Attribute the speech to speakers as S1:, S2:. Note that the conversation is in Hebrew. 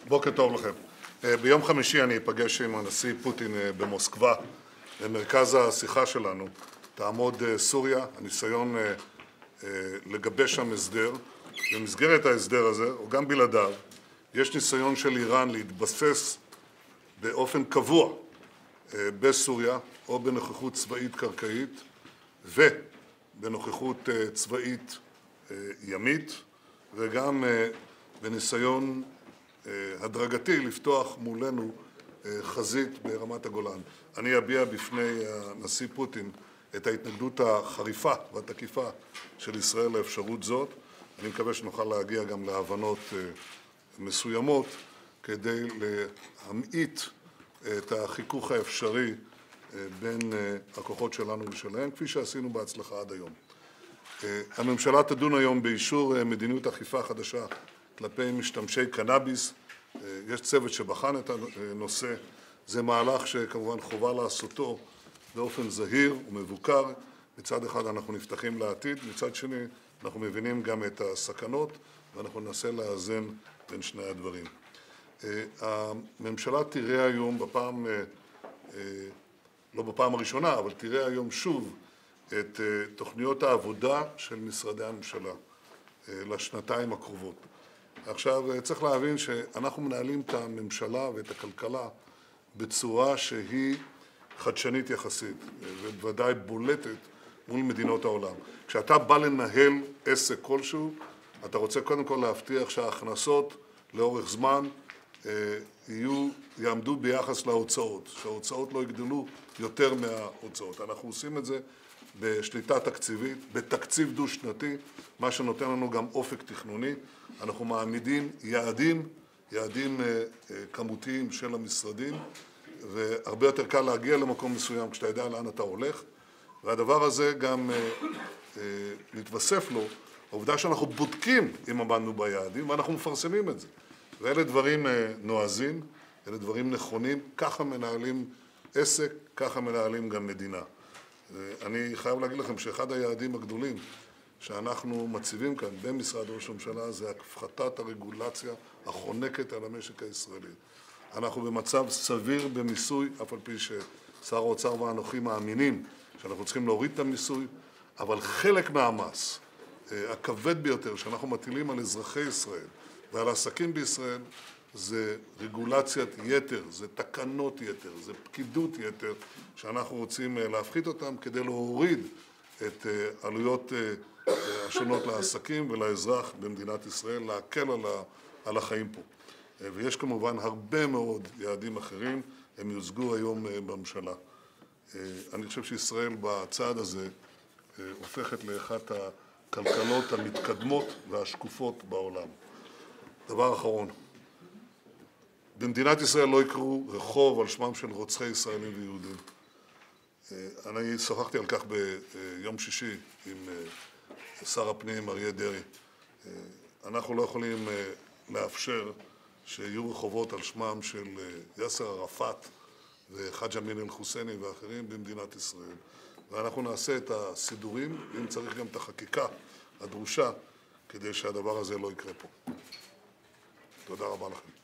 S1: בוקר טוב לכם. ביום חמישי אני אפגש עם הנשיא פוטין במוסקבה. במרכז השיחה שלנו תעמוד סוריה, הניסיון לגבש שם הסדר. במסגרת ההסדר הזה, או גם בלעדיו, יש ניסיון של איראן להתבסס באופן קבוע בסוריה, או בנוכחות צבאית קרקעית, ובנוכחות צבאית ימית, וגם בניסיון הדרגתי לפתוח מולנו חזית ברמת הגולן. אני אביע בפני הנשיא פוטין את ההתנגדות החריפה והתקיפה של ישראל לאפשרות זאת. אני מקווה שנוכל להגיע גם להבנות מסוימות כדי להמעיט את החיכוך האפשרי בין הכוחות שלנו ושלהם, כפי שעשינו בהצלחה עד היום. הממשלה תדון היום באישור מדיניות אכיפה חדשה כלפי משתמשי קנאביס. יש צוות שבחן את הנושא. זה מהלך שכמובן חובה לעשותו באופן זהיר ומבוקר. מצד אחד אנחנו נפתחים לעתיד, מצד שני אנחנו מבינים גם את הסכנות, ואנחנו ננסה לאזן בין שני הדברים. הממשלה תראה היום לא בפעם הראשונה, אבל תראה היום שוב את תוכניות העבודה של משרדי הממשלה לשנתיים הקרובות. עכשיו צריך להבין שאנחנו מנהלים את הממשלה ואת הכלכלה בצורה שהיא חדשנית יחסית, ובוודאי בולטת מול מדינות העולם. כשאתה בא לנהל עסק כלשהו, אתה רוצה קודם כל להבטיח שההכנסות לאורך זמן יעמדו ביחס להוצאות, שההוצאות לא יגדלו יותר מההוצאות. אנחנו עושים את זה בשליטה תקציבית, בתקציב דו-שנתי, מה שנותן לנו גם אופק תכנוני. אנחנו מעמידים יעדים כמותיים של המשרדים, והרבה יותר קל להגיע למקום מסוים כשאתה יודע לאן אתה הולך. והדבר הזה גם מתווסף לו, העובדה שאנחנו בודקים אם עמדנו ביעדים, ואנחנו מפרסמים את זה. ואלה דברים נועזים, אלה דברים נכונים, ככה מנהלים עסק, ככה מנהלים גם מדינה. אני חייב להגיד לכם שאחד היעדים הגדולים שאנחנו מציבים כאן במשרד ראש הממשלה זה הפחתת הרגולציה החונקת על המשק הישראלי. אנחנו במצב סביר במיסוי, אף על פי ששר האוצר ואנוכי מאמינים שאנחנו צריכים להוריד את המיסוי, אבל חלק מהמס הכבד ביותר שאנחנו מטילים על אזרחי ישראל ועל העסקים בישראל זה רגולציית יתר, זה תקנות יתר, זה פקידות יתר שאנחנו רוצים להפחית אותם כדי להוריד את עלויות השונות לעסקים ולאזרח במדינת ישראל, להקל על החיים פה. ויש כמובן הרבה מאוד יעדים אחרים, הם יוצגו היום בממשלה. אני חושב שישראל בצעד הזה הופכת לאחת הכלכלות המתקדמות והשקופות בעולם. דבר אחרון, במדינת ישראל לא יקראו רחוב על שמם של רוצחי ישראלים ויהודים. אני שוחחתי על כך ביום שישי עם שר הפנים אריה דרעי. אנחנו לא יכולים לאפשר שיהיו רחובות על שמם של יאסר ערפאת וחאג' אמין אל-חוסייני ואחרים במדינת ישראל. ואנחנו נעשה את הסידורים, אם צריך גם את החקיקה הדרושה, כדי שהדבר הזה לא יקרה פה. תודה רבה לכם.